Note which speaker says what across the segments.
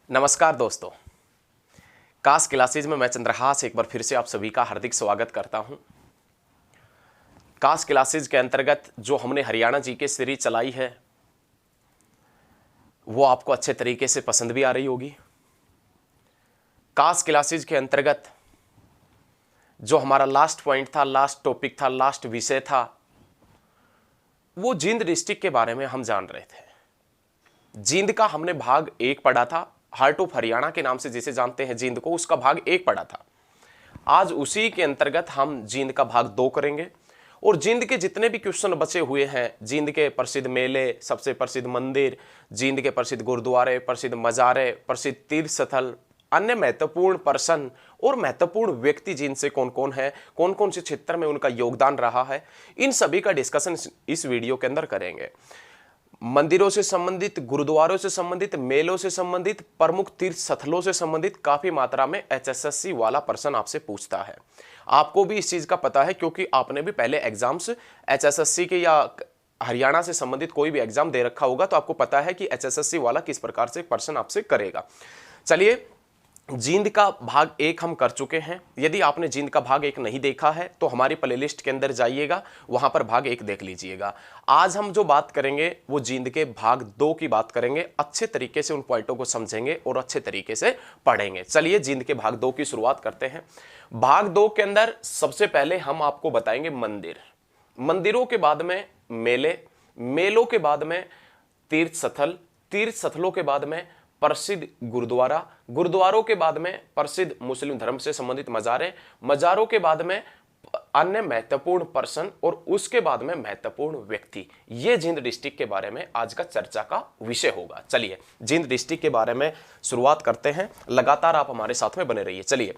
Speaker 1: नमस्कार दोस्तों, कास क्लासेज में मैं चंद्रहास एक बार फिर से आप सभी का हार्दिक स्वागत करता हूं। कास क्लासेज के अंतर्गत जो हमने हरियाणा जीके सीरीज चलाई है वो आपको अच्छे तरीके से पसंद भी आ रही होगी। कास क्लासेज के अंतर्गत जो हमारा लास्ट पॉइंट था, लास्ट टॉपिक था, लास्ट विषय था, वो जींद डिस्ट्रिक्ट के बारे में हम जान रहे थे। जींद का हमने भाग 1 पढ़ा था, हार्ट ऑफ हरियाणा के नाम से जिसे जानते हैं जींद को, उसका भाग 1 पढ़ा था। आज उसी के अंतर्गत हम जींद का भाग 2 करेंगे और जींद के जितने भी क्वेश्चन बचे हुए हैं, जींद के प्रसिद्ध मेले, सबसे प्रसिद्ध मंदिर, जींद के प्रसिद्ध गुरुद्वारे, प्रसिद्ध मजारे, प्रसिद्ध तीर्थ स्थल, अन्य महत्वपूर्ण पर्सन और महत्वपूर्ण व्यक्ति जींद से कौन कौन है, कौन कौन से क्षेत्र में उनका योगदान रहा है, इन सभी का डिस्कशन इस वीडियो के अंदर करेंगे। मंदिरों से संबंधित, गुरुद्वारों से संबंधित, मेलों से संबंधित, प्रमुख तीर्थ स्थलों से संबंधित काफी मात्रा में एचएसएससी वाला पर्सन आपसे पूछता है। आपको भी इस चीज का पता है क्योंकि आपने भी पहले एग्जाम्स एचएसएससी के या हरियाणा से संबंधित कोई भी एग्जाम दे रखा होगा, तो आपको पता है कि एचएसएससी वाला किस प्रकार से पर्सन आपसे करेगा। चलिए, जींद का भाग 1 हम कर चुके हैं। यदि आपने जींद का भाग 1 नहीं देखा है तो हमारी प्लेलिस्ट के अंदर जाइएगा, वहां पर भाग 1 देख लीजिएगा। आज हम जो बात करेंगे वो जींद के भाग 2 की बात करेंगे। अच्छे तरीके से उन पॉइंटों को समझेंगे और अच्छे तरीके से पढ़ेंगे। चलिए, जींद के भाग 2 की शुरुआत करते हैं। भाग 2 के अंदर सबसे पहले हम आपको बताएंगे मंदिर, मंदिरों के बाद में मेले, मेलों के बाद में तीर्थ स्थल, तीर्थ स्थलों के बाद में प्रसिद्ध गुरुद्वारा, गुरुद्वारों के बाद में प्रसिद्ध मुस्लिम धर्म से संबंधित मजारे, मजारों के बाद में अन्य महत्वपूर्ण पर्सन और उसके बाद में महत्वपूर्ण व्यक्ति। ये जींद डिस्ट्रिक्ट के बारे में आज का चर्चा का विषय होगा। चलिए, जींद डिस्ट्रिक्ट के बारे में शुरुआत करते हैं। लगातार आप हमारे साथ में बने रहिए। चलिए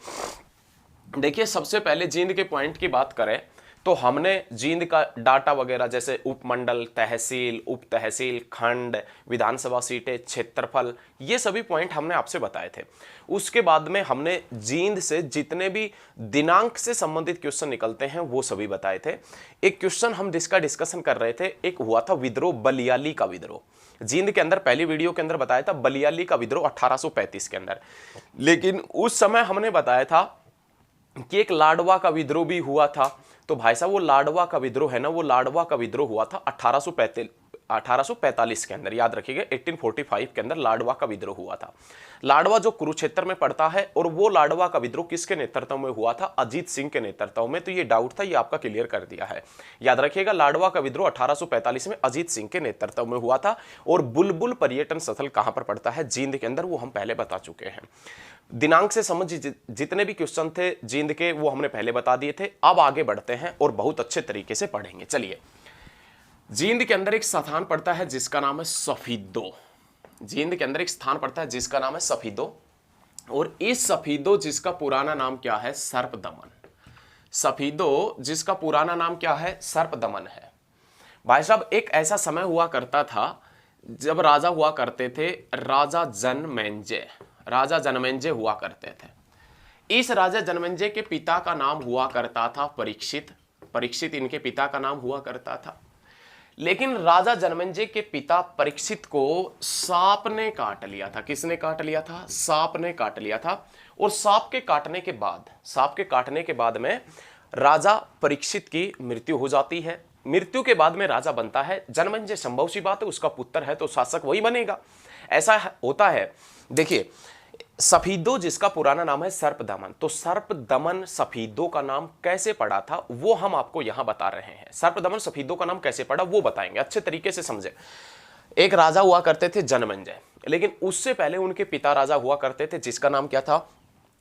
Speaker 1: देखिए, सबसे पहले जींद के पॉइंट की बात करें तो हमने जींद का डाटा वगैरह जैसे उपमंडल, तहसील, उप तहसील, खंड, विधानसभा सीटें, क्षेत्रफल, ये सभी पॉइंट हमने आपसे बताए थे। उसके बाद में हमने जींद से जितने भी दिनांक से संबंधित क्वेश्चन निकलते हैं वो सभी बताए थे। एक क्वेश्चन हम जिसका डिस्कशन कर रहे थे, एक हुआ था विद्रोह, बलियाली का विद्रोह। जींद के अंदर पहली वीडियो के अंदर बताया था बलियाली का विद्रोह 1835 के अंदर, लेकिन उस समय हमने बताया था कि एक लाडवा का विद्रोह भी हुआ था। तो भाई साहब, वो लाडवा का विद्रोह है ना, वो लाडवा का विद्रोह हुआ था 1845 के अंदर। याद रखिएगा, 1845 के अंदर लाडवा का विद्रोह हुआ था। लाडवा जो कुरुक्षेत्र में पड़ता है, और वो लाडवा का विद्रोह किसके नेतृत्व में हुआ था? अजीत सिंह के नेतृत्व में। तो ये डाउट था, ये आपका क्लियर कर दिया है। याद रखिएगा, लाडवा का विद्रोह 1845 में अजीत सिंह के नेतृत्व में हुआ था। और बुलबुल पर्यटन स्थल कहां पर पड़ता है? जींद के अंदर, वो हम पहले बता चुके हैं। दिनांक से संबंधित जितने भी क्वेश्चन थे जींद के, वो हमने पहले बता दिए थे। अब आगे बढ़ते हैं और बहुत अच्छे तरीके से पढ़ेंगे। चलिए, जींद के अंदर एक स्थान पड़ता है जिसका नाम है सफीदो। जींद के अंदर एक स्थान पड़ता है जिसका नाम है सफीदो, और इस सफीदो जिसका पुराना नाम क्या है? सर्पदमन। सफीदो जिसका पुराना नाम क्या है? सर्पदमन है। भाई साहब, एक ऐसा समय हुआ करता था जब राजा हुआ करते थे, राजा जनमेंजय, राजा जनमेंजय हुआ करते थे। इस राजा जनमेंजय के पिता का नाम हुआ करता था परीक्षित। परीक्षित इनके पिता का नाम हुआ करता था। लेकिन राजा जनमेंजय के पिता परीक्षित को सांप ने काट लिया था। किसने काट लिया था? सांप ने काट लिया था। और सांप के काटने के बाद में राजा परीक्षित की मृत्यु हो जाती है। मृत्यु के बाद में राजा बनता है जनमेंजय। संभव सी बात है, उसका पुत्र है तो शासक वही बनेगा, ऐसा होता है। देखिए, सफीदो जिसका पुराना नाम है सर्पदमन, तो सर्पदमन सफीदो का नाम कैसे पड़ा था वो हम आपको यहां बता रहे हैं। सर्पदमन सफीदो का नाम कैसे पड़ा वो बताएंगे, अच्छे तरीके से समझे। एक राजा हुआ करते थे जनमेंजय, लेकिन उससे पहले उनके पिता राजा हुआ करते थे जिसका नाम क्या था?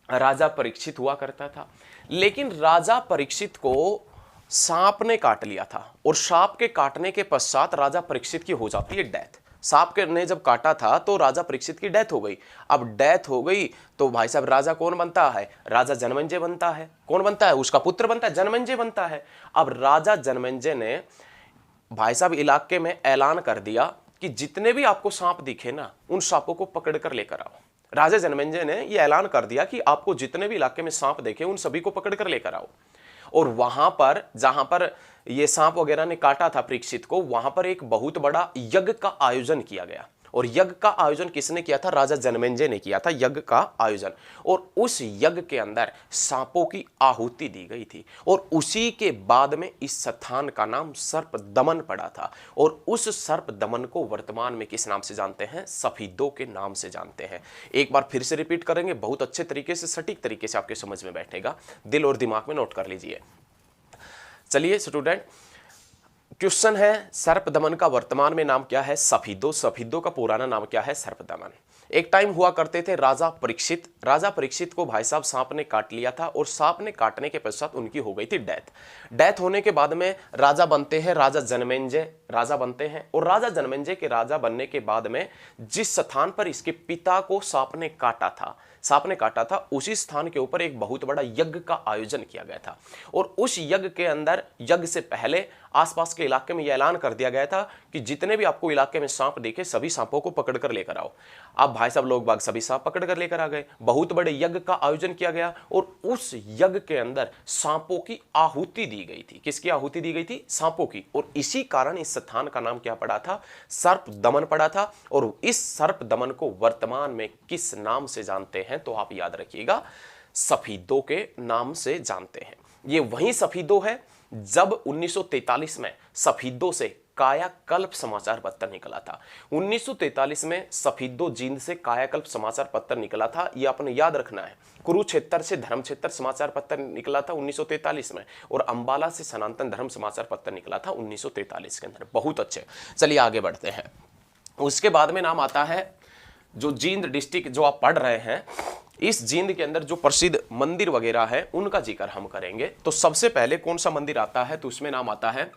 Speaker 1: राजा परीक्षित हुआ करता था। लेकिन राजा परीक्षित को सांप ने काट लिया था, और सांप के काटने के पश्चात राजा परीक्षित की हो जाती है डेथ। सांप ने जब काटा था तो राजा परीक्षित की डेथ हो गई। अब डेथ हो गई तो भाई साहब राजा कौन बनता है? राजा जनमेंजय बनता है। कौन बनता है? उसका पुत्र बनता है, जनमेंजय बनता है। अब राजा जनमेंजय ने भाई साहब इलाके में ऐलान कर दिया कि जितने भी आपको सांप दिखे ना, उन सांपों को पकड़ कर लेकर आओ। राजा जनमेंजय ने यह ऐलान कर दिया कि आपको जितने भी इलाके में सांप देखे उन सभी को पकड़ कर लेकर आओ। और वहां पर जहां पर ये सांप वगैरह ने काटा था परीक्षित को, वहां पर एक बहुत बड़ा यज्ञ का आयोजन किया गया। और यज्ञ का आयोजन किसने किया था? राजा जनमेजय ने किया था यज्ञ का आयोजन। और उस यज्ञ के अंदर सांपों की आहुति दी गई थी और उसी के बाद में इस स्थान का नाम सर्प दमन पड़ा था। और उस सर्प दमन को वर्तमान में किस नाम से जानते हैं? सफीदों के नाम से जानते हैं। एक बार फिर से रिपीट करेंगे, बहुत अच्छे तरीके से, सटीक तरीके से आपके समझ में बैठेगा, दिल और दिमाग में नोट कर लीजिए। चलिए स्टूडेंट, क्वेश्चन है सर्प दमन का वर्तमान में नाम क्या है? सफीदों। सफीदों का पुराना नाम क्या है? सर्प दमन। एक टाइम हुआ करते थे राजा परीक्षित। राजा परीक्षित को भाई साहब सांप ने काट लिया था और सांप ने काटने के पश्चात उनकी हो गई थी डेथ। डेथ होने के बाद में राजा बनते हैं राजा जनमेजय, राजा बनते हैं। और राजा जनमेजय के राजा बनने के बाद में जिस स्थान पर इसके पिता को सांप ने काटा था, उसी स्थान के ऊपर एक बहुत बड़ा यज्ञ का आयोजन किया गया था। और उस यज्ञ के अंदर, यज्ञ से पहले आसपास के इलाके में यह ऐलान कर दिया गया था कि जितने भी आपको इलाके में सांप दिखे, सभी सांपों को पकड़ कर लेकर आओ। अब भाई साहब लोग बाग सभी सांप पकड़ कर लेकर आ गए। बहुत बड़े यज्ञ का आयोजन किया गया और उस यज्ञ के अंदर सांपों की आहुति दी गई थी। किसकी आहुति दी गई थी? सांपों की। और इसी कारण इस स्थान का नाम क्या पड़ा था? सर्प दमन पड़ा था। और इस सर्प दमन को वर्तमान में किस नाम से जानते हैं? तो आप याद रखिएगा, सफीदों के नाम से जानते हैं। ये वही सफीदों है जब 1943 में सफीदों से कायाकल्प समाचार पत्र निकला था। 1943 में सफीदों जींद से कायाकल्प समाचार पत्र निकला था, ये आपने याद रखना है। कुरुक्षेत्र से धर्मक्षेत्र समाचार पत्र निकला था 1943 में, और अंबाला से सनातन धर्म समाचार पत्र निकला था 1943 के अंदर। बहुत अच्छे, चलिए आगे बढ़ते हैं। उसके बाद में नाम आता है जो जींद डिस्ट्रिक्ट जो आप पढ़ रहे हैं, इस जींद के अंदर जो प्रसिद्ध मंदिर वगैरह है उनका जिक्र हम करेंगे। तो सबसे पहले कौन सा मंदिर आता है? तो उसमें नाम आता है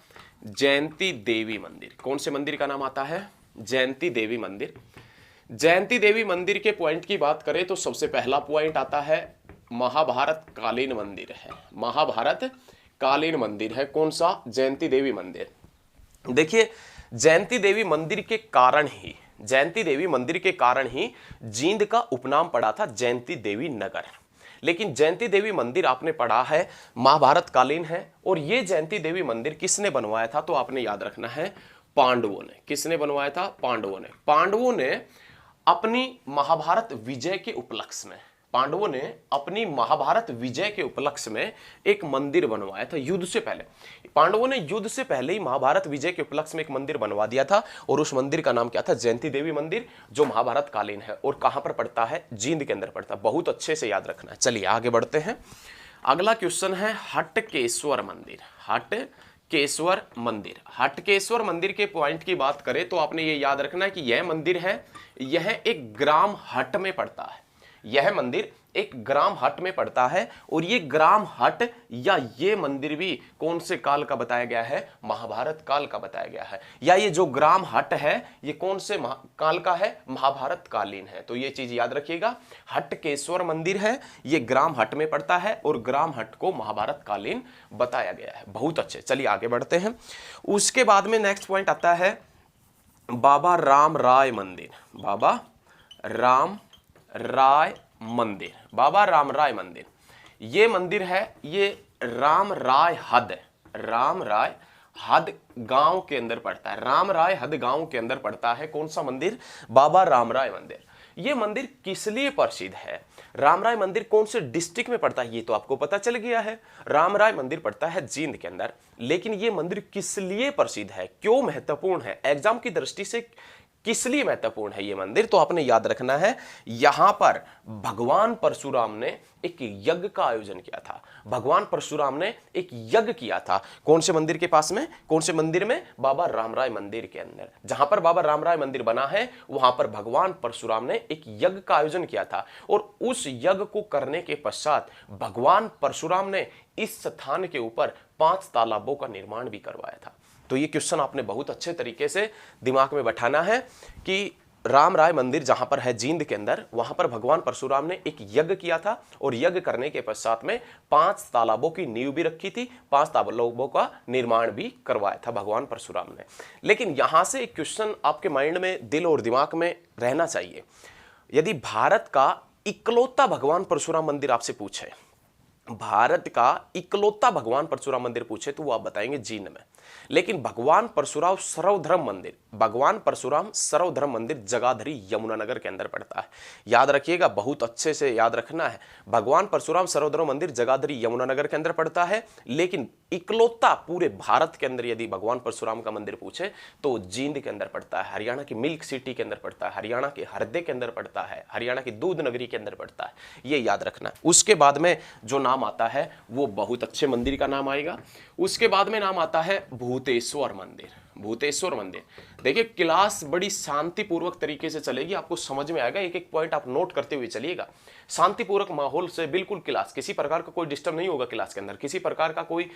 Speaker 1: जयंती देवी मंदिर। कौन से मंदिर का नाम आता है? जयंती देवी मंदिर। जयंती देवी मंदिर के पॉइंट की बात करें तो सबसे पहला पॉइंट आता है महाभारत कालीन मंदिर है। महाभारत कालीन मंदिर है। कौन सा? जयंती देवी मंदिर। देखिए, जयंती देवी मंदिर के कारण ही जींद का उपनाम पड़ा था जयंती देवी नगर। लेकिन जयंती देवी मंदिर आपने पढ़ा है महाभारत कालीन है। और ये जयंती देवी मंदिर किसने बनवाया था? तो आपने याद रखना है, पांडवों ने। किसने बनवाया था? पांडवों ने अपनी महाभारत विजय के उपलक्ष्य में एक मंदिर बनवाया था युद्ध से पहले। पांडवों ने युद्ध से पहले ही महाभारत विजय के उपलक्ष्य में एक मंदिर बनवा दिया था और उस मंदिर का नाम क्या था? जयंती देवी मंदिर, जो महाभारत कालीन है। और कहां पर पड़ता है? जींद के अंदर पड़ता है। बहुत अच्छे से याद रखना है। चलिए आगे बढ़ते हैं। अगला क्वेश्चन है हटकेश्वर मंदिर। हटकेश्वर मंदिर के पॉइंट की बात करें तो आपने ये याद रखना है कि यह मंदिर है, यह एक ग्राम हट में पड़ता है। यह मंदिर एक ग्राम हट में पड़ता है। और ये ग्राम हट या ये मंदिर भी कौन से काल का बताया गया है? महाभारत काल का बताया गया है। या ये जो ग्राम हट है ये कौन से काल का है? महाभारत कालीन है। तो ये चीज याद रखिएगा, हटकेश्वर मंदिर है, ये ग्राम हट में पड़ता है और ग्राम हट को महाभारत कालीन बताया गया है। बहुत अच्छे, चलिए आगे बढ़ते हैं। उसके बाद में नेक्स्ट पॉइंट आता है बाबा राम राय मंदिर। बाबा राम राय मंदिर, ये मंदिर है, ये राम राय हद गांव के अंदर पड़ता है। राम राय हद गांव के अंदर पड़ता है। कौन सा मंदिर? बाबा राम राय मंदिर। ये मंदिर किस लिए प्रसिद्ध है? राम राय मंदिर कौन से डिस्ट्रिक्ट में पड़ता है? ये तो आपको पता चल गया है, राम राय मंदिर पड़ता है जींद के अंदर। लेकिन ये मंदिर किस लिए प्रसिद्ध है, क्यों महत्वपूर्ण है, एग्जाम की दृष्टि से किस लिए महत्वपूर्ण है ये मंदिर? तो आपने याद रखना है, यहां पर भगवान परशुराम ने एक यज्ञ का आयोजन किया था। भगवान परशुराम ने एक यज्ञ किया था। कौन से मंदिर के पास में? कौन से मंदिर में? बाबा रामराय मंदिर के अंदर। जहां पर बाबा रामराय मंदिर बना है वहां पर भगवान परशुराम ने एक यज्ञ का आयोजन किया था। और उस यज्ञ को करने के पश्चात भगवान परशुराम ने इस स्थान के ऊपर 5 तालाबों का निर्माण भी करवाया था। तो ये क्वेश्चन आपने बहुत अच्छे तरीके से दिमाग में बैठाना है कि राम राय मंदिर जहां पर है जींद के अंदर, वहां पर भगवान परशुराम ने एक यज्ञ किया था और यज्ञ करने के पश्चात में 5 तालाबों की नींव भी रखी थी, 5 तालाबों का निर्माण भी करवाया था भगवान परशुराम ने। लेकिन यहां से एक क्वेश्चन आपके माइंड में, दिल और दिमाग में रहना चाहिए। यदि भारत का इकलौता भगवान परशुराम मंदिर आपसे पूछे, भारत का इकलौता भगवान परशुराम मंदिर पूछे, तो वो आप बताएंगे जींद में। लेकिन भगवान परशुराम सर्वधर्म मंदिर जगाधरी यमुनानगर के अंदर पड़ता है। याद रखिएगा, बहुत अच्छे से याद रखना है। भगवान परशुराम सर्वधर्म मंदिर जगाधरी यमुनानगर के अंदर पड़ता है, लेकिन इकलौता पूरे भारत के अंदर यदि भगवान परशुराम का मंदिर पूछे तो जींद के अंदर पड़ता है, हरियाणा की मिल्क सिटी के अंदर पड़ता है, हरियाणा के हरदे के अंदर पड़ता है, हरियाणा की दूध नगरी के अंदर पड़ता है, ये याद रखना है। उसके बाद में जो नाम आता है वो बहुत अच्छे मंदिर का नाम आएगा। उसके बाद में नाम आता है भूतेश्वर मंदिर। भूतेश्वर मंदिर, देखिए क्लास बड़ी शांतिपूर्वक तरीके से चलेगी, आपको समझ में आएगा, एक एक पॉइंट आप नोट करते हुए चलिएगा। शांतिपूर्वक माहौल से बिल्कुल क्लास, किसी प्रकार का कोई डिस्टर्ब नहीं होगा क्लास के अंदर, किसी प्रकार का कोई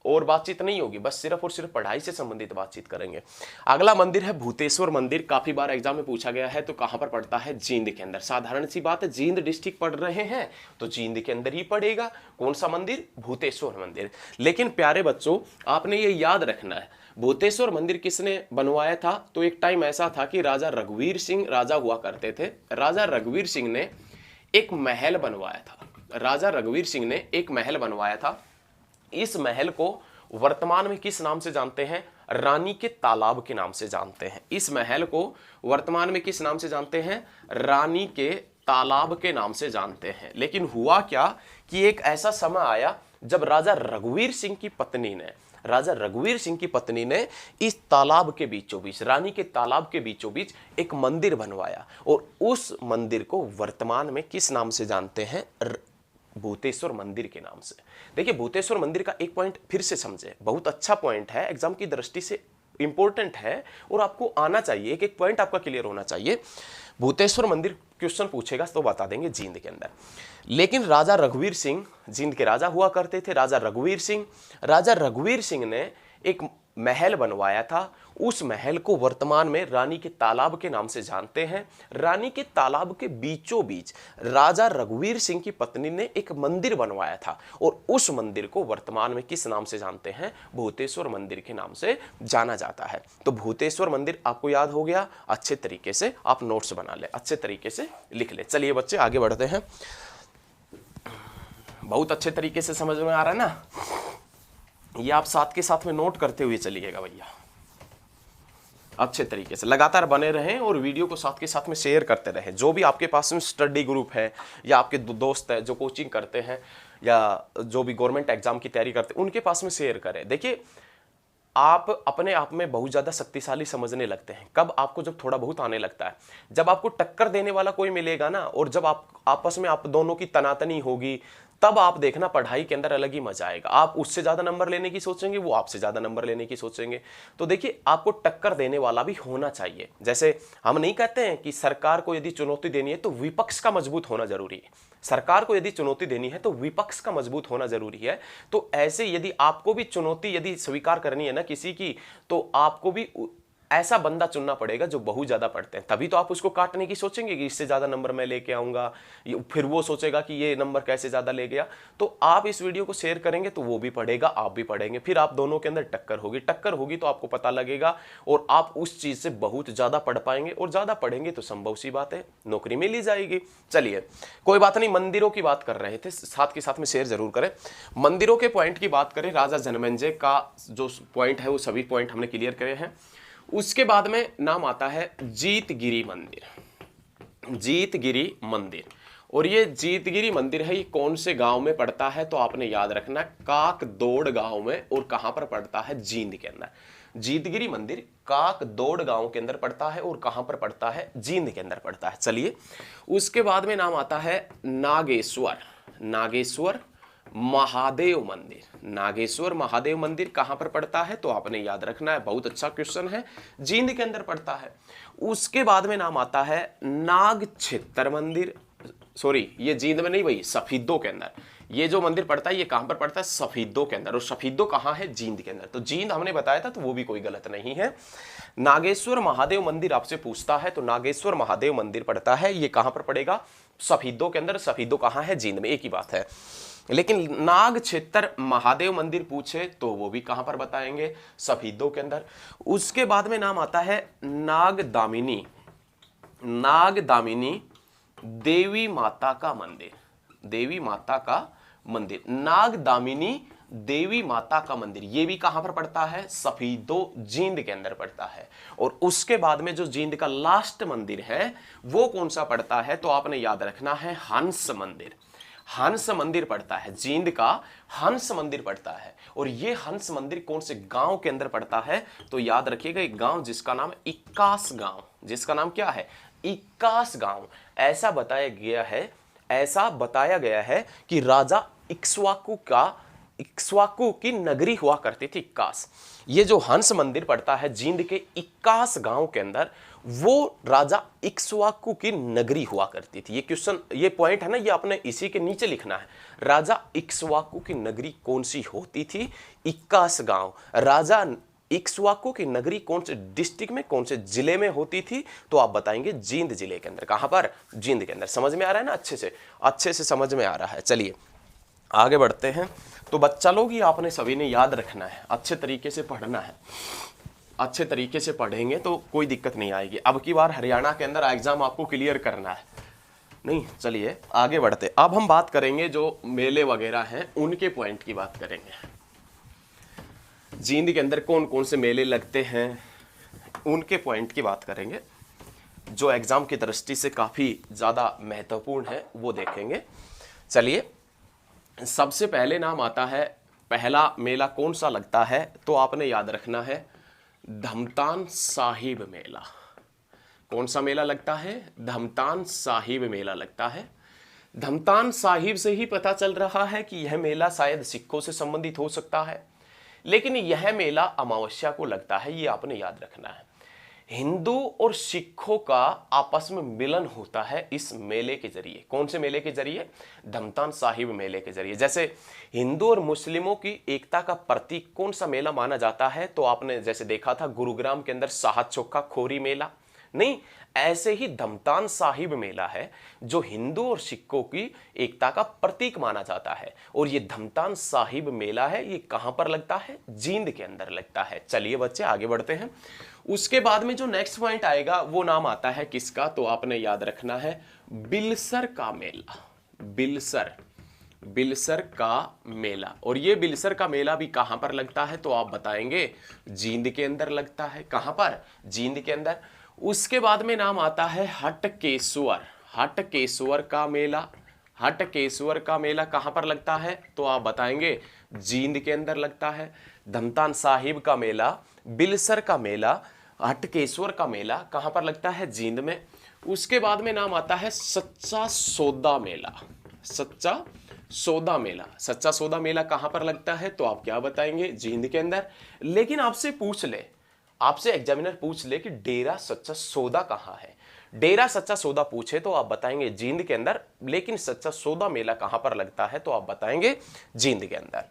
Speaker 1: और बातचीत नहीं होगी, बस सिर्फ और सिर्फ पढ़ाई से संबंधित बातचीत करेंगे। अगला मंदिर है भूतेश्वर मंदिर। काफी बार एग्जाम में पूछा गया है, तो कहां पर पड़ता है? जींद के अंदर। साधारण सी बात है, जींद डिस्ट्रिक्ट पढ़ रहे हैं तो जींद के अंदर ही पड़ेगा। कौन सा मंदिर? भूतेश्वर मंदिर। लेकिन प्यारे बच्चों, आपने ये याद रखना है, भूतेश्वर मंदिर किसने बनवाया था? तो एक टाइम ऐसा था कि राजा रघुवीर सिंह राजा हुआ करते थे। राजा रघुवीर सिंह ने एक महल बनवाया था। राजा रघुवीर सिंह ने एक महल बनवाया था। इस महल को वर्तमान में किस नाम से जानते हैं? रानी के तालाब के नाम से जानते हैं। इस महल को वर्तमान में किस नाम से जानते हैं? रानी के तालाब के नाम से जानते हैं। लेकिन हुआ क्या कि एक ऐसा समय आया जब राजा रघुवीर सिंह की पत्नी ने इस तालाब के बीचों बीच, रानी के तालाब के बीचों बीच एक मंदिर बनवाया, और उस मंदिर को वर्तमान में किस नाम से जानते हैं? भूतेश्वर मंदिर के नाम से। देखिए, भूतेश्वर मंदिर का एक पॉइंट फिर से समझे, बहुत अच्छा पॉइंट है, एग्जाम की दृष्टि से इंपॉर्टेंट है और आपको आना चाहिए, एक एक पॉइंट आपका क्लियर होना चाहिए। भूतेश्वर मंदिर क्वेश्चन पूछेगा तो बता देंगे जींद के अंदर। लेकिन राजा रघुवीर सिंह जींद के राजा हुआ करते थे। राजा रघुवीर सिंह ने एक महल बनवाया था। उस महल को वर्तमान में रानी के तालाब के नाम से जानते हैं। रानी के तालाब के बीचों बीच राजा रघुवीर सिंह की पत्नी ने एक मंदिर बनवाया था, और उस मंदिर को वर्तमान में किस नाम से जानते हैं? भूतेश्वर मंदिर के नाम से जाना जाता है। तो भूतेश्वर मंदिर आपको याद हो गया। अच्छे तरीके से आप नोट्स बना ले, अच्छे तरीके से लिख ले। चलिए बच्चे आगे बढ़ते हैं। बहुत अच्छे तरीके से समझ में आ रहा है ना? ये आप साथ के साथ में नोट करते हुए चलिएगा भैया, अच्छे तरीके से लगातार बने रहें और वीडियो को साथ के साथ में शेयर करते रहें। जो भी आपके पास में स्टडी ग्रुप है या आपके दोस्त है जो कोचिंग करते हैं या जो भी गवर्नमेंट एग्जाम की तैयारी करते हैं, उनके पास में शेयर करें। देखिए, आप अपने आप में बहुत ज़्यादा शक्तिशाली समझने लगते हैं कब? आपको जब थोड़ा बहुत आने लगता है, जब आपको टक्कर देने वाला कोई मिलेगा ना, और जब आप आपस में आप दोनों की तनातनी होगी, तब आप देखना पढ़ाई के अंदर अलग ही मजा आएगा। आप उससे ज्यादा नंबर लेने की सोचेंगे, वो आपसे ज्यादा नंबर लेने की सोचेंगे। तो देखिए, आपको टक्कर देने वाला भी होना चाहिए। जैसे हम नहीं कहते हैं कि सरकार को यदि चुनौती देनी है तो विपक्ष का मजबूत होना जरूरी है। सरकार को यदि चुनौती देनी है तो विपक्ष का मजबूत होना जरूरी है। तो ऐसे यदि आपको भी चुनौती यदि स्वीकार करनी है ना किसी की, तो आपको भी ऐसा बंदा चुनना पड़ेगा जो बहुत ज्यादा पढ़ते हैं। तभी तो आप उसको काटने की सोचेंगे कि इससे ज्यादा नंबर मैं लेके आऊंगा, फिर वो सोचेगा कि ये नंबर कैसे ज्यादा ले गया। तो आप इस वीडियो को शेयर करेंगे तो वो भी पढ़ेगा, आप भी पढ़ेंगे, फिर आप दोनों के अंदर टक्कर होगी तो आपको पता लगेगा और आप उस चीज से बहुत ज्यादा पढ़ पाएंगे, और ज्यादा पढ़ेंगे तो संभव सी बात है नौकरी मिल ही जाएगी। चलिए कोई बात नहीं, मंदिरों की बात कर रहे थे, साथ के साथ में शेयर जरूर करें। मंदिरों के पॉइंट की बात करें, राजा जनमेजय का जो पॉइंट है वो सभी पॉइंट हमने क्लियर करे हैं। उसके बाद में नाम आता है जीतगिरी मंदिर। जीतगिरी मंदिर, और ये जीतगिरी मंदिर है, ये कौन से गांव में पड़ता है? तो आपने याद रखना, काकदोड़ गांव में। और कहां पर पड़ता है? जींद के अंदर। जीतगिरी मंदिर काकदोड़ गांव के अंदर पड़ता है, और कहां पर पड़ता है? जींद के अंदर पड़ता है। चलिए, उसके बाद में नाम आता है नागेश्वर महादेव मंदिर। नागेश्वर महादेव मंदिर कहां पर पड़ता है? तो आपने याद रखना है, बहुत अच्छा क्वेश्चन है, जींद के अंदर पड़ता है। उसके बाद में नाम आता है नागछेत्र मंदिर। सॉरी, ये जींद में नहीं भाई, सफीदों के अंदर ये जो मंदिर पड़ता है, ये कहां पर पड़ता है? सफीदों के अंदर। और सफीदों कहां है? जींद के अंदर। तो जींद हमने बताया था, तो वो भी कोई गलत नहीं है। नागेश्वर महादेव मंदिर आपसे पूछता है तो नागेश्वर महादेव मंदिर पड़ता है, ये कहां पर पड़ेगा? सफीदों के अंदर। सफीदों कहां है? जींद में, एक ही बात है। लेकिन नागछेत्र महादेव मंदिर पूछे तो वो भी कहां पर बताएंगे? सफीदों के अंदर। उसके बाद में नाम आता है नागदामिनी देवी माता का मंदिर। देवी माता का मंदिर, नागदामिनी देवी माता का मंदिर, ये भी कहां पर पड़ता है, सफीदो जींद के अंदर पड़ता है। और उसके बाद में जो जींद का लास्ट मंदिर है वो कौन सा पड़ता है, तो आपने याद रखना है हंस मंदिर। हंस मंदिर पड़ता है, जींद का हंस मंदिर पड़ता है। और ये हंस मंदिर कौन से गांव के अंदर पड़ता है, तो याद रखिएगा एक गांव जिसका नाम है इक्कास गांव, जिसका नाम क्या है, इक्कास गांव। ऐसा बताया गया है कि राजा इक्ष्वाकु की नगरी हुआ करती थी इक्कास। ये जो हंस मंदिर पड़ता है जींद के इक्कास गांव के अंदर, वो राजा इक्ष्वाकु की नगरी हुआ करती थी। ये क्वेश्चन, ये पॉइंट है ना, ये आपने इसी के नीचे लिखना है। राजा इक्ष्वाकु की नगरी कौन सी होती थी, इक्कास गांव। राजा इक्ष्वाकु की नगरी कौन से डिस्ट्रिक्ट में, कौन से जिले में होती थी, तो आप बताएंगे जींद जिले के अंदर। कहां पर, जींद के अंदर। समझ में आ रहा है ना, अच्छे से समझ में आ रहा है। चलिए आगे बढ़ते हैं। तो बच्चा लोग ये आपने सभी ने याद रखना है, अच्छे तरीके से पढ़ना है। अच्छे तरीके से पढ़ेंगे तो कोई दिक्कत नहीं आएगी। अब की बार हरियाणा के अंदर एग्जाम आपको क्लियर करना है, नहीं। चलिए आगे बढ़ते। अब हम बात करेंगे जो मेले वगैरह हैं उनके पॉइंट की बात करेंगे। जींद के अंदर कौन कौन से मेले लगते हैं उनके पॉइंट की बात करेंगे, जो एग्जाम की दृष्टि से काफी ज्यादा महत्वपूर्ण है, वो देखेंगे। चलिए सबसे पहले नाम आता है, पहला मेला कौन सा लगता है, तो आपने याद रखना है धमतान साहिब मेला। कौन सा मेला लगता है, धमतान साहिब मेला लगता है। धमतान साहिब से ही पता चल रहा है कि यह मेला शायद सिखों से संबंधित हो सकता है, लेकिन यह मेला अमावस्या को लगता है, ये आपने याद रखना है। हिंदू और सिखों का आपस में मिलन होता है इस मेले के जरिए। कौन से मेले के जरिए, धमतान साहिब मेले के जरिए। जैसे हिंदू और मुस्लिमों की एकता का प्रतीक कौन सा मेला माना जाता है, तो आपने जैसे देखा था गुरुग्राम के अंदर साहब चौका खोरी मेला, नहीं, ऐसे ही धमतान साहिब मेला है जो हिंदू और सिखों की एकता का प्रतीक माना जाता है। और ये धमतान साहिब मेला है, ये कहां पर लगता है, जींद के अंदर लगता है। चलिए बच्चे आगे बढ़ते हैं। उसके बाद में जो नेक्स्ट पॉइंट आएगा वो नाम आता है किसका, तो आपने याद रखना है बिलसर का मेला। बिलसर का मेला। और ये बिलसर का मेला भी कहां पर लगता है, तो आप बताएंगे जींद के अंदर लगता है। कहां पर, जींद के अंदर। उसके बाद में नाम आता है हटकेश्वर का मेला। हटकेश्वर का मेला कहां पर लगता है, तो आप बताएंगे जींद के अंदर लगता है। धमतान साहिब का मेला, बिलसर का मेला, हटकेश्वर का मेला कहां पर लगता है, जींद में। उसके बाद में नाम आता है सच्चा सौदा मेला। सच्चा सौदा मेला कहां पर लगता है, तो आप क्या बताएंगे, जींद के अंदर। लेकिन आपसे एग्जामिनर पूछ ले कि डेरा सच्चा सौदा कहां है, डेरा सच्चा सौदा पूछे तो आप बताएंगे जींद के अंदर, लेकिन सच्चा सौदा मेला कहां पर लगता है, तो आप बताएंगे जींद के अंदर।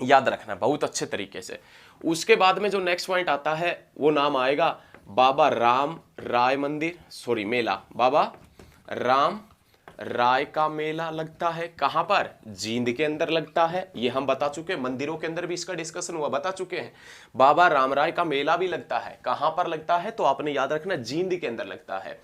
Speaker 1: याद रखना बहुत अच्छे तरीके से। उसके बाद में जो नेक्स्ट पॉइंट आता है वो नाम आएगा बाबा राम राय मेला। बाबा राम राय का मेला लगता है कहां पर, जींद के अंदर लगता है। ये हम बता चुके हैं, मंदिरों के अंदर भी इसका डिस्कशन हुआ, बता चुके हैं। बाबा राम राय का मेला भी लगता है, कहां पर लगता है, तो आपने याद रखना जींद के अंदर लगता है।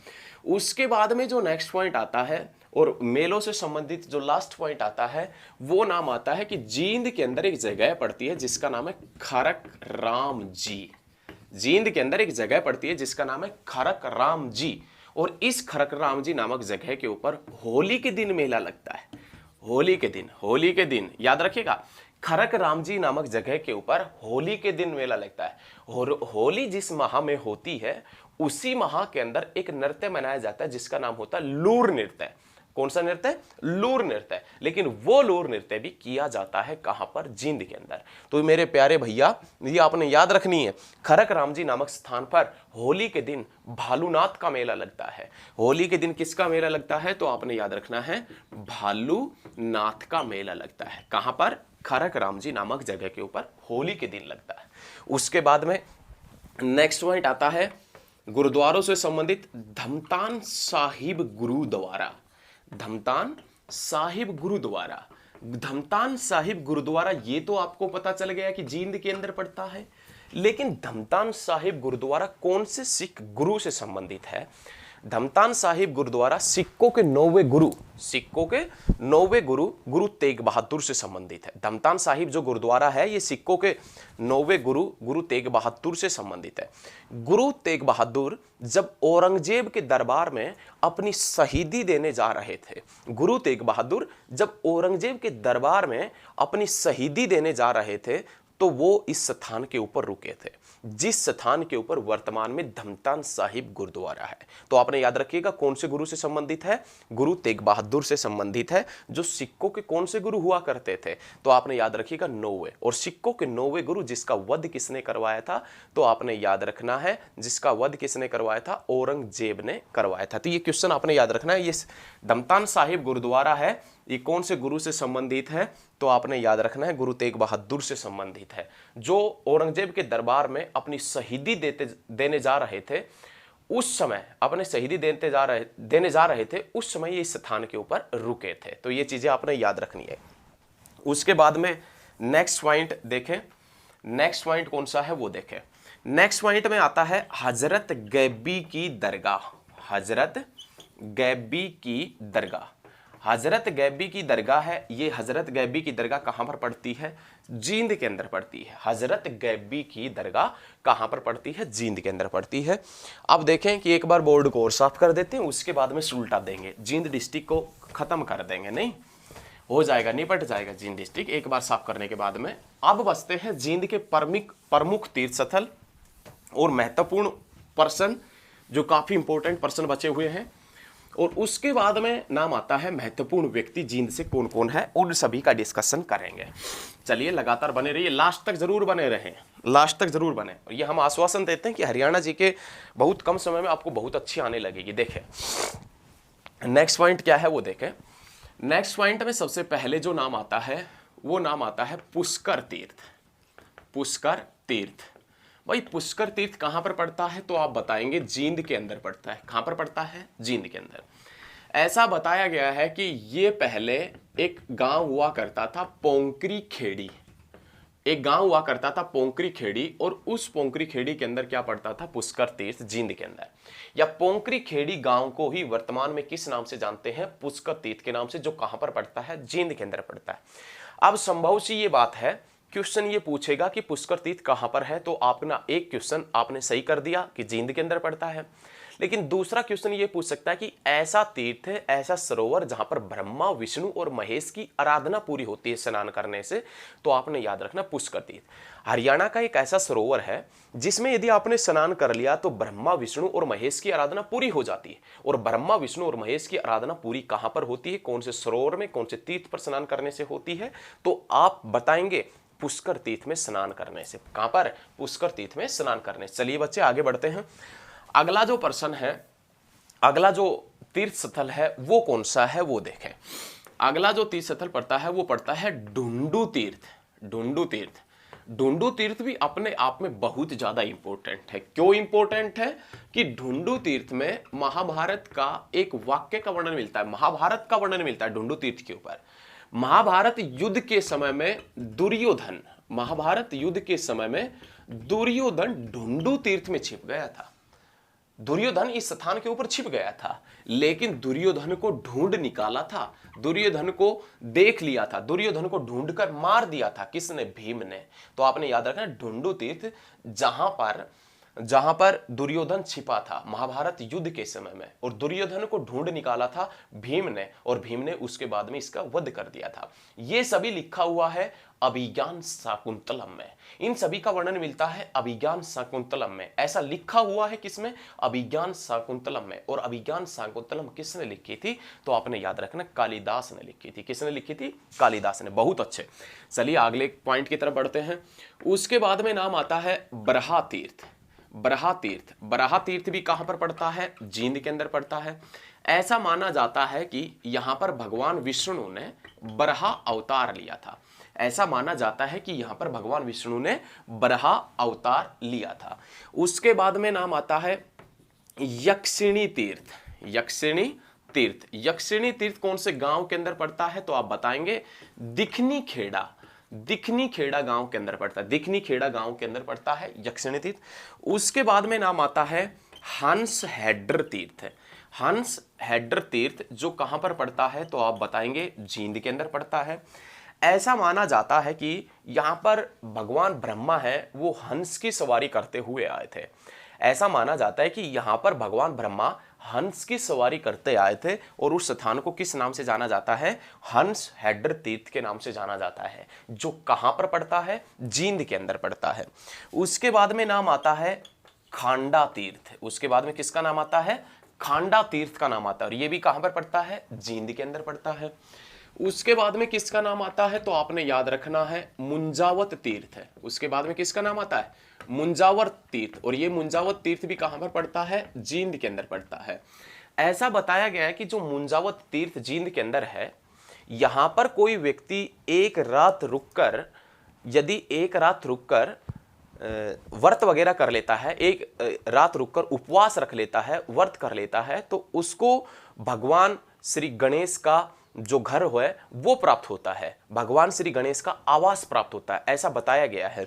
Speaker 1: उसके बाद में जो नेक्स्ट पॉइंट आता है और मेलों से संबंधित जो लास्ट पॉइंट आता है वो नाम आता है कि जींद के अंदर एक जगह पड़ती है जिसका नाम है खरक राम जी। जींद के अंदर एक जगह पड़ती है जिसका नाम है खरक राम जी। और इस खरक राम जी नामक जगह के ऊपर होली के दिन मेला लगता है। होली के दिन याद रखिएगा, खरक राम जी नामक जगह के ऊपर होली के दिन मेला लगता है। और होली जिस माह में होती है उसी माह के अंदर एक नृत्य मनाया जाता है जिसका नाम होता है लूर नृत्य। कौन सा नृत्य, लूर नृत्य। लेकिन वो लूर नृत्य भी किया जाता है कहां पर, जींद के अंदर। तो मेरे प्यारे भैया ये आपने याद रखनी है, खरक राम जी नामक स्थान पर होली के दिन भालूनाथ का मेला लगता है। होली के दिन किसका मेला लगता है, तो आपने याद रखना है भालूनाथ का मेला लगता है। कहां पर, खरक राम जी नामक जगह के ऊपर होली के दिन लगता है। उसके बाद में नेक्स्ट पॉइंट आता है गुरुद्वारों से संबंधित धमतान साहिब गुरुद्वारा। धमतान साहिब गुरुद्वारा ये तो आपको पता चल गया कि जींद के अंदर पड़ता है, लेकिन धमतान साहिब गुरुद्वारा कौन से सिख गुरु से संबंधित है। धमतान साहिब गुरुद्वारा सिखों के 9वें गुरु, सिखों के 9वें गुरु गुरु तेग बहादुर से संबंधित है। धमतान साहिब जो गुरुद्वारा है ये सिखों के 9वें गुरु गुरु तेग बहादुर से संबंधित है। गुरु तेग बहादुर जब औरंगजेब के दरबार में अपनी शहीदी देने जा रहे थे, गुरु तेग बहादुर जब औरंगजेब के दरबार में अपनी शहीदी देने जा रहे थे तो वो इस स्थान के ऊपर रुके थे, जिस स्थान के ऊपर वर्तमान में धमतान साहिब गुरुद्वारा है। तो आपने याद रखिएगा कौन से गुरु से संबंधित है, गुरु तेग बहादुर से संबंधित है, जो सिखों के कौन से गुरु हुआ करते थे, तो आपने याद रखिएगा 9वें। और सिखों के 9वें गुरु जिसका वध किसने करवाया था, तो आपने याद रखना है जिसका वध किसने करवाया था, औरंगजेब ने करवाया था। तो ये क्वेश्चन आपने याद रखना है। ये धमतान साहिब गुरुद्वारा है, ये कौन से गुरु से संबंधित है, तो आपने याद रखना है गुरु तेग बहादुर से संबंधित है, जो औरंगजेब के दरबार में अपनी शहीदी देने जा रहे थे। उस समय अपने शहीदी देने जा रहे थे, उस समय ये इस स्थान के ऊपर रुके थे। तो ये चीजें आपने याद रखनी है। उसके बाद में नेक्स्ट पॉइंट देखें, नेक्स्ट पॉइंट कौन सा है वो देखें। नेक्स्ट पॉइंट में आता है हजरत गैबी की दरगाह। हजरत गैबी की दरगाह, हजरत गैबी की दरगाह है। ये हजरत गैबी की दरगाह कहां पर पड़ती है, जींद के अंदर पड़ती है। हजरत गैबी की दरगाह कहां पर पड़ती है, जींद के अंदर पड़ती है। अब देखें कि एक बार बोर्ड को और साफ कर देते हैं, उसके बाद में सुलटा देंगे, जींद डिस्ट्रिक्ट को खत्म कर देंगे, नहीं हो जाएगा, निपट जाएगा जींद डिस्ट्रिक्ट एक बार साफ करने के बाद में। अब बचते हैं जींद के प्रमुख तीर्थ स्थल और महत्वपूर्ण पर्सन, जो काफी इंपॉर्टेंट पर्सन बचे हुए हैं। और उसके बाद में नाम आता है महत्वपूर्ण व्यक्ति, जींद से कौन कौन है, उन सभी का डिस्कशन करेंगे। चलिए लगातार बने रहिए, लास्ट तक जरूर बने रहें, लास्ट तक जरूर बने। और ये हम आश्वासन देते हैं कि हरियाणा जी के बहुत कम समय में आपको बहुत अच्छी आने लगेगी। देखें नेक्स्ट पॉइंट क्या है वो देखें। नेक्स्ट पॉइंट में सबसे पहले जो नाम आता है वो नाम आता है पुष्कर तीर्थ। पुष्कर तीर्थ, भाई पुष्कर तीर्थ कहां पर पड़ता है, तो आप बताएंगे जींद के अंदर पड़ता है। कहां पर पड़ता है, जींद के अंदर। ऐसा बताया गया है कि ये पहले एक गांव हुआ करता था पोंकरी खेड़ी, एक गांव हुआ करता था पोंकरी खेड़ी, और उस पोंकरी खेड़ी के अंदर क्या पड़ता था, पुष्कर तीर्थ, जींद के अंदर। या पोंकरी खेड़ी गांव को ही वर्तमान में किस नाम से जानते हैं, पुष्कर तीर्थ के नाम से, जो कहां पर पड़ता है, जींद के अंदर पड़ता है। अब संभव सी ये बात है, क्वेश्चन ये पूछेगा कि पुष्कर तीर्थ कहां पर है, तो आपना एक क्वेश्चन आपने सही कर दिया कि जींद के अंदर पड़ता है। लेकिन दूसरा क्वेश्चन ये पूछ सकता है कि ऐसा तीर्थ है, ऐसा सरोवर जहां पर ब्रह्मा विष्णु और महेश की आराधना पूरी होती है स्नान करने से, तो आपने याद रखना पुष्कर तीर्थ हरियाणा का एक ऐसा सरोवर है जिसमें यदि आपने स्नान कर लिया तो ब्रह्मा विष्णु और महेश की आराधना पूरी हो जाती है। और ब्रह्मा विष्णु और महेश की आराधना पूरी कहां पर होती है, कौन से सरोवर में, कौन से तीर्थ पर स्नान करने से होती है, तो आप बताएंगे पुष्कर तीर्थ में स्नान करने से। कहां पर, पुष्कर तीर्थ में स्नान करने से। चलिए बच्चे आगे बढ़ते हैं। अगला जो प्रश्न है, अगला जो तीर्थ स्थल है वो कौन सा है वो देखें। अगला जो तीर्थ स्थल पड़ता है वो पड़ता है ढूंढू तीर्थ। ढूंढू तीर्थ, ढूंढू तीर्थ भी अपने आप में बहुत ज्यादा इंपॉर्टेंट है। क्यों इंपॉर्टेंट है कि ढूंढू तीर्थ में महाभारत का एक वाक्य का वर्णन मिलता है, महाभारत का वर्णन मिलता है ढूंढू तीर्थ के ऊपर। महाभारत युद्ध के समय में दुर्योधन, महाभारत युद्ध के समय में दुर्योधन ढूंढू तीर्थ में छिप गया था। दुर्योधन इस स्थान के ऊपर छिप गया था, लेकिन दुर्योधन को ढूंढ निकाला था, दुर्योधन को देख लिया था, दुर्योधन को ढूंढकर मार दिया था, किसने, भीम ने। तो आपने याद रखना ढूंढू तीर्थ जहां पर दुर्योधन छिपा था महाभारत युद्ध के समय में, और दुर्योधन को ढूंढ निकाला था भीम ने, और भीम ने उसके बाद में इसका वध कर दिया था। ये सभी लिखा हुआ है अभिज्ञान शाकुंतलम में। इन सभी का वर्णन मिलता है अभिज्ञान शाकुंतलम में। ऐसा लिखा हुआ है किसमें, अभिज्ञान शाकुंतलम में। और अभिज्ञान शाकुंतलम किसने लिखी थी, तो आपने याद रखना कालिदास ने लिखी थी। किसने लिखी थी, कालिदास ने। बहुत अच्छे। चलिए अगले पॉइंट की तरफ बढ़ते हैं। उसके बाद में नाम आता है बरहा तीर्थ। बरहा तीर्थ, बरहा तीर्थ भी कहां पर पड़ता है, जींद के अंदर पड़ता है। ऐसा माना जाता है कि यहां पर भगवान विष्णु ने बरहा अवतार लिया था। ऐसा माना जाता है कि यहां पर भगवान विष्णु ने बरहा अवतार लिया था। उसके बाद में नाम आता है यक्षिणी तीर्थ। यक्षिणी तीर्थ, यक्षिणी तीर्थ कौन से गांव के अंदर पड़ता है, तो आप बताएंगे दिखनी खेड़ा। दिखनी खेड़ा गांव के अंदर पड़ता है, दिखनी खेड़ा गांव के अंदर पड़ता है यक्षिणी तीर्थ। उसके बाद में नाम आता है हंस हेडर तीर्थ। हंस हेडर तीर्थ जो कहां पर पड़ता है, तो आप बताएंगे जींद के अंदर पड़ता है। ऐसा माना जाता है कि यहां पर भगवान ब्रह्मा है वो हंस की सवारी करते हुए आए थे। ऐसा माना जाता है कि यहां पर भगवान ब्रह्मा हंस की सवारी करते आए थे और उस स्थान को किस नाम से जाना जाता है, हंस हेडर तीर्थ के नाम से जाना जाता है, जो कहां पर पड़ता है, जींद के अंदर पड़ता है। उसके बाद में नाम आता है खांडा तीर्थ। उसके बाद में किसका नाम आता है, खांडा तीर्थ का नाम आता है, और ये भी कहां पर पड़ता है, जींद के अंदर पड़ता है। उसके बाद में किसका नाम आता है, तो आपने याद रखना है मुंजावत तीर्थ है। उसके बाद में किसका नाम आता है, मुंजावर तीर्थ, और ये मुंजावत तीर्थ भी कहां पर पड़ता है, जींद के अंदर पड़ता है। ऐसा बताया गया है कि जो मुंजावत तीर्थ जींद के अंदर है, यहां पर कोई व्यक्ति एक रात रुककर, यदि एक रात रुककर व्रत वगैरह कर लेता है, एक रात रुककर उपवास रख लेता है, व्रत कर लेता है, तो उसको भगवान श्री गणेश का जो घर है वो प्राप्त होता है, भगवान श्री गणेश का आवास प्राप्त होता है, ऐसा बताया गया है।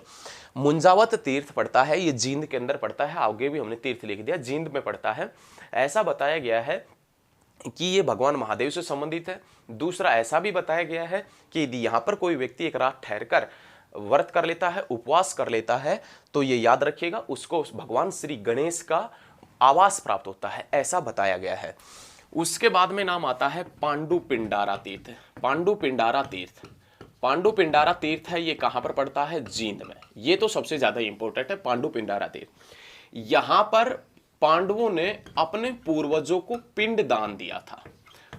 Speaker 1: मुंजावत तीर्थ पड़ता है, ये जींद के अंदर पड़ता है, आगे भी हमने तीर्थ लिख दिया, जींद में पड़ता है। ऐसा बताया गया है कि ये भगवान महादेव से संबंधित है। दूसरा ऐसा भी बताया गया है कि यदि यहां पर कोई व्यक्ति एक रात ठहरकर व्रत कर लेता है, उपवास कर लेता है, तो ये याद रखिएगा उसको भगवान श्री गणेश का आवास प्राप्त होता है, ऐसा बताया गया है। उसके बाद में नाम आता है पांडु पिंडारा तीर्थ। पांडु पिंडारा तीर्थ, पांडु पिंडारा तीर्थ है, ये कहां पर पड़ता है, जींद में। ये तो सबसे ज्यादा इंपॉर्टेंट है, पांडु पिंडारा तीर्थ। यहां पर पांडवों ने अपने पूर्वजों को पिंड दान दिया था।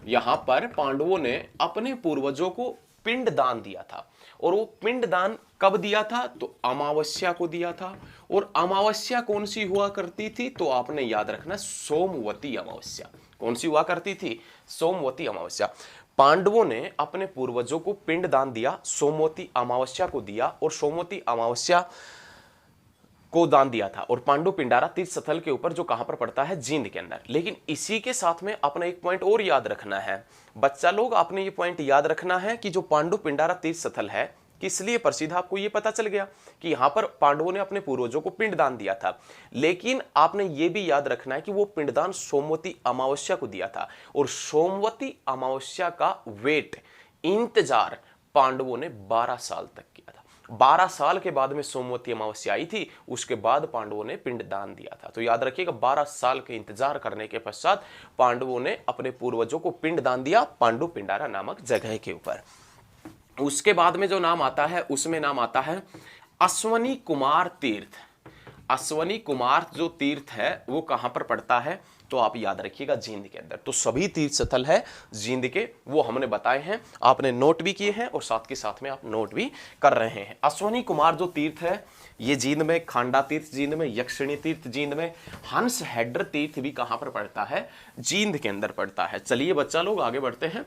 Speaker 1: यहां पर पांडवों ने अपने पूर्वजों को पिंड दान दिया था, और वो पिंड दान कब दिया था, तो अमावस्या को दिया था। और अमावस्या कौन सी हुआ करती थी, तो आपने याद रखना सोमवती अमावस्या। कौन सी हुआ करती थी, सोमवती अमावस्या। पांडवों ने अपने पूर्वजों को पिंड दान दिया, सोमवती अमावस्या को दिया, और सोमवती अमावस्या को दान दिया था। और पांडु पिंडारा तीर्थ स्थल के ऊपर जो कहां पर पड़ता है, जींद के अंदर। लेकिन इसी के साथ में अपना एक पॉइंट और याद रखना है बच्चा लोग, आपने ये पॉइंट याद रखना है कि जो पांडु पिंडारा तीर्थ स्थल है किस लिए प्रसिद्ध, आपको ये पता चल गया कि यहां पर पांडवों ने अपने पूर्वजों को पिंडदान दिया था। लेकिन आपने ये भी याद रखना है कि वो पिंडदान सोमवती अमावस्या को दिया था, और सोमवती अमावस्या का वेट, इंतजार पांडवों ने 12 साल तक किया था। 12 साल के बाद में सोमवती अमावस्या आई थी, उसके बाद पांडवों ने पिंडदान दिया था। तो याद रखिएगा 12 साल के इंतजार करने के पश्चात पांडवों ने अपने पूर्वजों को पिंडदान दिया पांडु पिंडारा नामक जगह के ऊपर। उसके बाद में जो नाम आता है उसमें नाम आता है अश्वनी कुमार तीर्थ। अश्वनी कुमार जो तीर्थ है वो कहां पर पड़ता है, तो आप याद रखिएगा जींद के अंदर। तो सभी तीर्थ स्थल है जींद के, वो हमने बताए हैं, आपने नोट भी किए हैं और साथ के साथ में आप नोट भी कर रहे हैं। अश्वनी कुमार जो तीर्थ है ये जींद में, खांडा तीर्थ जींद में, यक्षिणी तीर्थ जींद में, हंस हेडर तीर्थ भी कहां पर पड़ता है, जींद के अंदर पड़ता है। चलिए बच्चा लोग आगे बढ़ते हैं।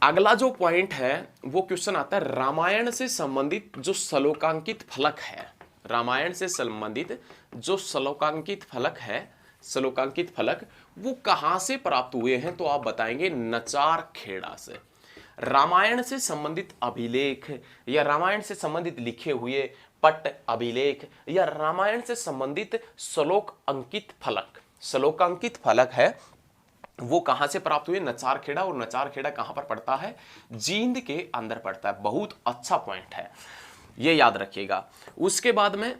Speaker 1: अगला जो पॉइंट है वो क्वेश्चन आता है रामायण से संबंधित जो श्लोकांकित फलक है, रामायण से संबंधित जो श्लोकांकित फलक है, श्लोकांकित फलक वो कहां से प्राप्त हुए हैं, तो आप बताएंगे नचार खेड़ा से। रामायण से संबंधित अभिलेख या रामायण से संबंधित लिखे हुए पट अभिलेख या रामायण से संबंधित श्लोक अंकित फलक, श्लोकांकित फलक है वो कहां से प्राप्त हुए, नचार खेड़ा। और नचार खेड़ा कहां पर पड़ता है, जींद के अंदर पड़ता है। बहुत अच्छा पॉइंट है, ये याद रखिएगा। उसके बाद में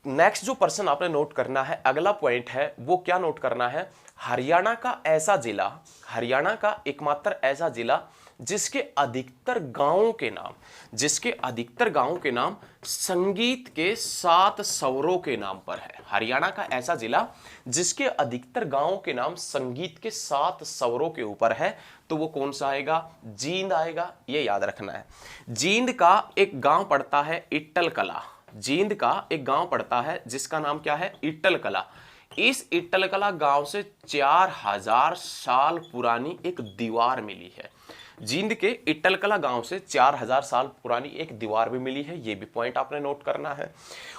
Speaker 1: नेक्स्ट जो पर्सन आपने नोट करना है, अगला पॉइंट है वो क्या नोट करना है, हरियाणा का ऐसा जिला, हरियाणा का एकमात्र ऐसा जिला जिसके अधिकतर गांवों के नाम, जिसके अधिकतर गांवों के नाम संगीत के 7 स्वरों के नाम पर है। हरियाणा का ऐसा जिला जिसके अधिकतर गांवों के नाम संगीत के 7 स्वरों के ऊपर है, तो वो कौन सा आएगा, जींद आएगा, ये याद रखना है। जींद का एक गांव पड़ता है इट्टल कला, जींद का एक गांव पड़ता है जिसका नाम क्या है, इट्टल कला। इस इट्टल कला गांव से 4000 साल पुरानी एक दीवार मिली है। जींद के इट्टल कला गांव से 4000 साल पुरानी एक दीवार भी मिली है, ये भी पॉइंट आपने नोट करना है।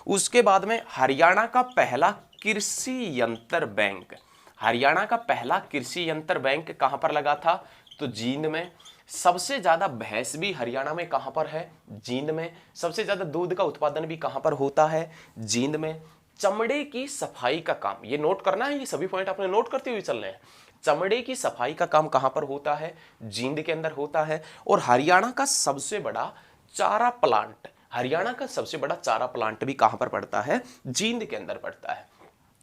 Speaker 1: उसके बाद में हरियाणा का पहला कृषि यंत्र बैंक, हरियाणा का पहला कृषि यंत्र बैंक कहां पर लगा था, तो जींद में। सबसे ज्यादा भैंस भी हरियाणा में कहां पर है, जींद में। सबसे ज्यादा दूध का उत्पादन भी कहां पर होता है, जींद में। चमड़े की सफाई का काम, ये नोट करना है, ये सभी पॉइंट आपने नोट करते हुए चलने हैं। चमड़े की सफाई का काम कहां पर होता है? जींद के अंदर होता है। और हरियाणा का सबसे बड़ा चारा प्लांट, हरियाणा का सबसे बड़ा चारा प्लांट भी कहां पर पड़ता है? जींद के अंदर पड़ता है।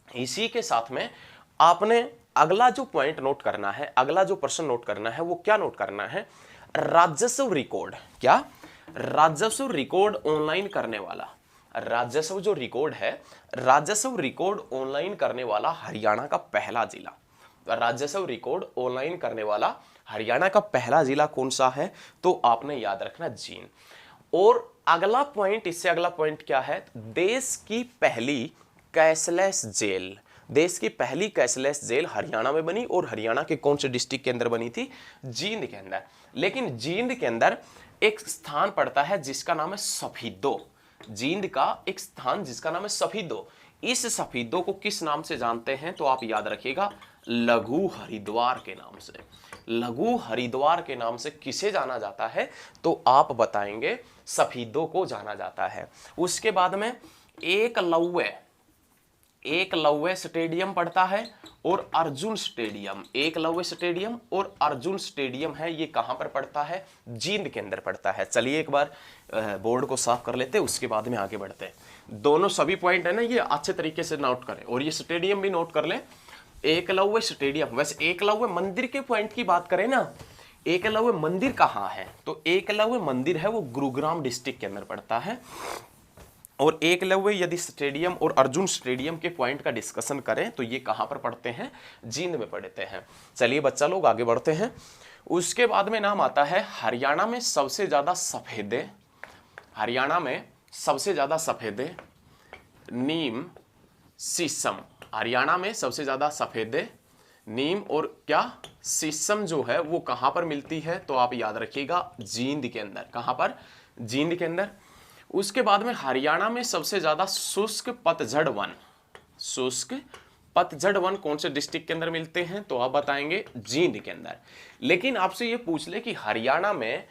Speaker 1: इसी के साथ में आपने अगला जो पॉइंट नोट करना है, अगला जो प्रश्न नोट करना है, वो क्या नोट करना है? राजस्व रिकॉर्ड। क्या? राजस्व रिकॉर्ड ऑनलाइन करने वाला, राजस्व जो रिकॉर्ड है, राजस्व रिकॉर्ड ऑनलाइन करने वाला हरियाणा का पहला जिला, राजस्व रिकॉर्ड ऑनलाइन करने वाला हरियाणा का पहला जिला कौन सा है? तो आपने याद रखना जींद। और अगला पॉइंट, इससे अगला पॉइंट क्या है? देश की पहली कैशलेस जेल, देश की पहली कैशलेस जेल हरियाणा में बनी। और हरियाणा के कौन से डिस्ट्रिक्ट के अंदर बनी थी? जींद के अंदर। लेकिन जींद के अंदर एक स्थान पड़ता है जिसका नाम है सफीदो। जींद का एक स्थान जिसका नाम है सफीदो। इस सफीदो को किस नाम से जानते हैं? तो आप याद रखिएगा, लघु हरिद्वार के नाम से। लघु हरिद्वार के नाम से किसे जाना जाता है? तो आप बताएंगे सफीदो को जाना जाता है। उसके बाद में एकलव्य स्टेडियम पड़ता है और अर्जुन स्टेडियम, एकलव्य स्टेडियम और अर्जुन स्टेडियम है, ये कहां पर पड़ता है? जींद के अंदर पड़ता है। चलिए एक बार बोर्ड को साफ कर लेते हैं, उसके बाद में आगे बढ़ते हैं। दोनों सभी पॉइंट है ना, ये अच्छे तरीके से नोट करें और ये स्टेडियम भी नोट कर लें। एकलव्य स्टेडियम, वैसे एकलव्य मंदिर के पॉइंट की बात करें ना, एकलव्य मंदिर कहां है? तो एकलव्य मंदिर है वो गुरुग्राम डिस्ट्रिक्ट के अंदर पड़ता है। और एकलव्य यदि स्टेडियम और अर्जुन स्टेडियम के पॉइंट का डिस्कशन करें तो ये कहां पर पढ़ते हैं? जींद में पढ़ते हैं। चलिए बच्चा लोग आगे बढ़ते हैं। उसके बाद में नाम आता है हरियाणा में सबसे ज्यादा सफेदे, हरियाणा में सबसे ज्यादा सफेदे नीम शीशम, हरियाणा में सबसे ज्यादा सफेदे नीम और क्या शीशम जो है वो कहां पर मिलती है? तो आप याद रखिएगा जींद के अंदर। कहां पर? जींद के अंदर। उसके बाद में हरियाणा में सबसे ज्यादा शुष्क पतझड़ वन, शुष्क पतझड़ वन कौन से डिस्ट्रिक्ट के अंदर मिलते हैं? तो आप बताएंगे जींद के अंदर। लेकिन आपसे ये पूछ ले कि हरियाणा में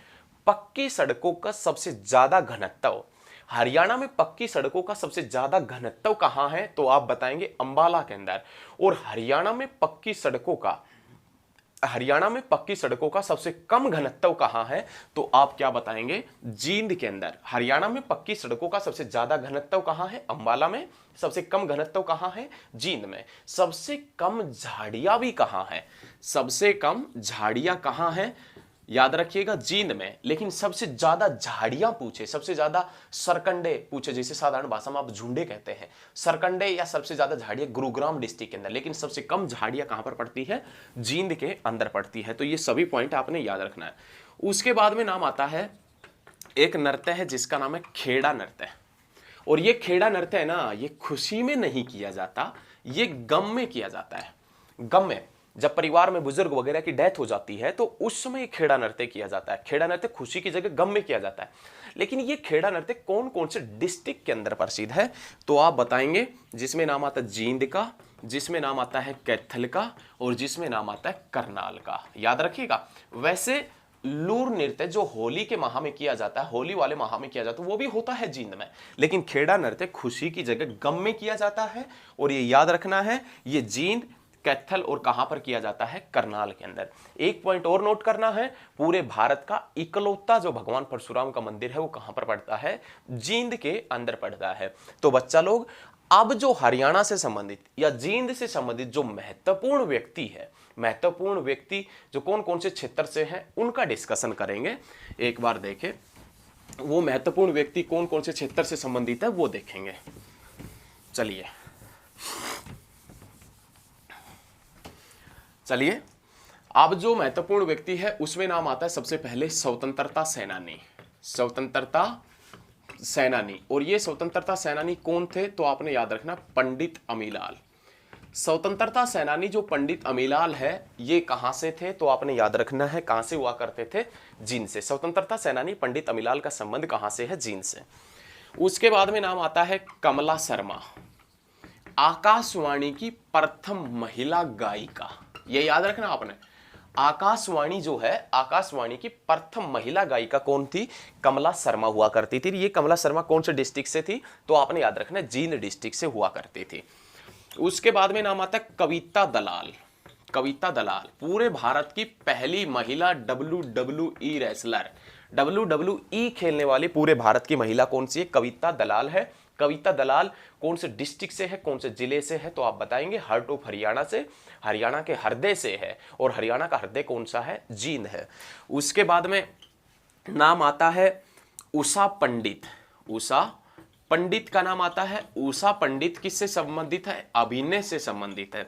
Speaker 1: पक्की सड़कों का सबसे ज्यादा घनत्व, हरियाणा में पक्की सड़कों का सबसे ज्यादा घनत्व कहां है? तो आप बताएंगे अंबाला के अंदर। और हरियाणा में पक्की सड़कों का, हरियाणा में पक्की सड़कों का सबसे कम घनत्व कहां है? तो आप क्या बताएंगे? जींद के अंदर। हरियाणा में पक्की सड़कों का सबसे ज्यादा घनत्व कहां है? अंबाला में। सबसे कम घनत्व कहां है? जींद में। सबसे कम झाड़ियां भी कहां है? सबसे कम झाड़ियां कहां है? याद रखिएगा जींद में। लेकिन सबसे ज्यादा झाड़ियां पूछे, सबसे ज्यादा सरकंडे पूछे, जैसे साधारण भाषा में आप झुंडे कहते हैं, सरकंडे या सबसे ज्यादा झाड़ियां गुरुग्राम डिस्ट्रिक्ट के अंदर। लेकिन सबसे कम झाड़ियां कहां पर पड़ती है? जींद के अंदर पड़ती है। तो ये सभी पॉइंट आपने याद रखना है। उसके बाद में नाम आता है एक नृत्य है जिसका नाम है खेड़ा नृत्य। और ये खेड़ा नृत्य है ना, ये खुशी में नहीं किया जाता, ये गम में किया जाता है। गम में, जब परिवार में बुजुर्ग वगैरह की डेथ हो जाती है तो उस समय खेड़ा नृत्य किया जाता है। खेड़ा नृत्य खुशी की जगह गम में किया जाता है। लेकिन ये खेड़ा नृत्य कौन कौन से डिस्ट्रिक्ट के अंदर प्रसिद्ध है? तो आप बताएंगे जिसमें नाम आता है जींद का, जिसमें नाम आता है कैथल का और जिसमें नाम आता है करनाल का। याद रखिएगा। वैसे लूर नृत्य जो होली के माह में किया जाता है, होली वाले माह में किया जाता है, वो भी होता है जींद में। लेकिन खेड़ा नृत्य खुशी की जगह गम में किया जाता है। और ये याद रखना है, ये जींद, कैथल और कहां पर किया जाता है? करनाल के अंदर। एक पॉइंट और नोट करना है, पूरे भारत का इकलौता जो भगवान परशुराम का मंदिर है वो कहां पर पड़ता है? जींद के अंदर पड़ता है। तो बच्चा लोग अब जो हरियाणा से संबंधित या जींद से संबंधित जो महत्वपूर्ण व्यक्ति है, महत्वपूर्ण व्यक्ति जो कौन कौन से क्षेत्र से हैं उनका डिस्कशन करेंगे। एक बार देखें वो महत्वपूर्ण व्यक्ति कौन कौन से क्षेत्र से संबंधित है वो देखेंगे। चलिए अब जो महत्वपूर्ण व्यक्ति है उसमें नाम आता है सबसे पहले स्वतंत्रता सेनानी, स्वतंत्रता सेनानी। और ये स्वतंत्रता सेनानी कौन थे? तो आपने याद रखना पंडित अमीलाल। स्वतंत्रता सेनानी जो पंडित अमीलाल है ये कहां से थे? तो आपने याद रखना है कहां से हुआ करते थे? जींद से। स्वतंत्रता सेनानी पंडित अमीलाल का संबंध कहां से है? जींद से। उसके बाद में नाम आता है कमला शर्मा, आकाशवाणी की प्रथम महिला गायिका। ये याद रखना आपने। आकाशवाणी जो है, आकाशवाणी की प्रथम महिला गायिका कौन थी? कमला शर्मा हुआ करती थी। ये कमला शर्मा कौन से डिस्ट्रिक्ट से थी? तो आपने याद रखना जींद डिस्ट्रिक्ट से हुआ करती थी। उसके बाद में नाम आता है कविता दलाल, कविता दलाल पूरे भारत की पहली महिला WWE रेसलर, WWE खेलने वाली पूरे भारत की महिला कौन सी है? कविता दलाल है। कविता दलाल कौन से डिस्ट्रिक्ट से है, कौन से जिले से है? तो आप बताएंगे हर्ट ऑफ हरियाणा से, हरियाणा के हरदे से है। और हरियाणा का हरदे कौन सा है? जींद है। उसके बाद में नाम आता है उषा पंडित। उषा पंडित का नाम आता है। उषा पंडित किससे संबंधित है? अभिनय से संबंधित है।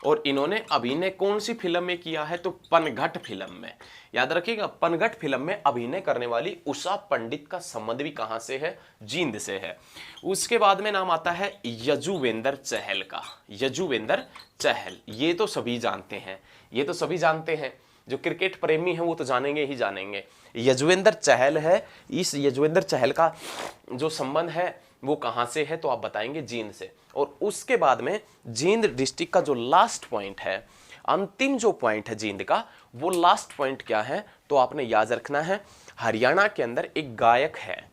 Speaker 1: और इन्होंने अभिनय कौन सी फिल्म में किया है? तो पनघट फिल्म में। याद रखिएगा, पनघट फिल्म में अभिनय करने वाली उषा पंडित का संबंध भी कहां से है? जींद से है। उसके बाद में नाम आता है यजुवेंद्र चहल का। यजुवेंद्र चहल, ये तो सभी जानते हैं, ये तो सभी जानते हैं, जो क्रिकेट प्रेमी है वो तो जानेंगे ही जानेंगे। यजुवेंद्र चहल है। इस यजुवेंद्र चहल का जो संबंध है वो कहां से है? तो आप बताएंगे जींद से। और उसके बाद में जींद डिस्ट्रिक्ट का जो लास्ट पॉइंट है, अंतिम जो पॉइंट है जींद का, वो लास्ट पॉइंट क्या है? तो आपने याद रखना है, हरियाणा के अंदर एक गायक है,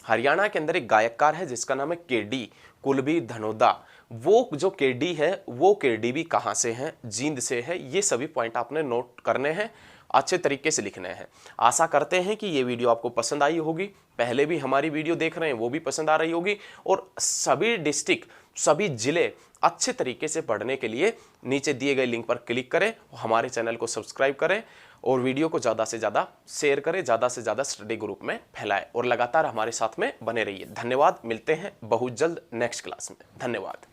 Speaker 1: हरियाणा के अंदर एक गायककार है जिसका नाम है केडी, कुलबीर धनोदा। वो जो केडी है, वो केडी भी कहां से है? जींद से है। ये सभी पॉइंट आपने नोट करने हैं, अच्छे तरीके से लिखने हैं। आशा करते हैं कि ये वीडियो आपको पसंद आई होगी। पहले भी हमारी वीडियो देख रहे हैं वो भी पसंद आ रही होगी। और सभी डिस्ट्रिक्ट, सभी जिले अच्छे तरीके से पढ़ने के लिए नीचे दिए गए लिंक पर क्लिक करें, हमारे चैनल को सब्सक्राइब करें और वीडियो को ज़्यादा से ज़्यादा शेयर करें, ज़्यादा से ज़्यादा स्टडी ग्रुप में फैलाएं और लगातार हमारे साथ में बने रहिए। धन्यवाद। मिलते हैं बहुत जल्द नेक्स्ट क्लास में। धन्यवाद।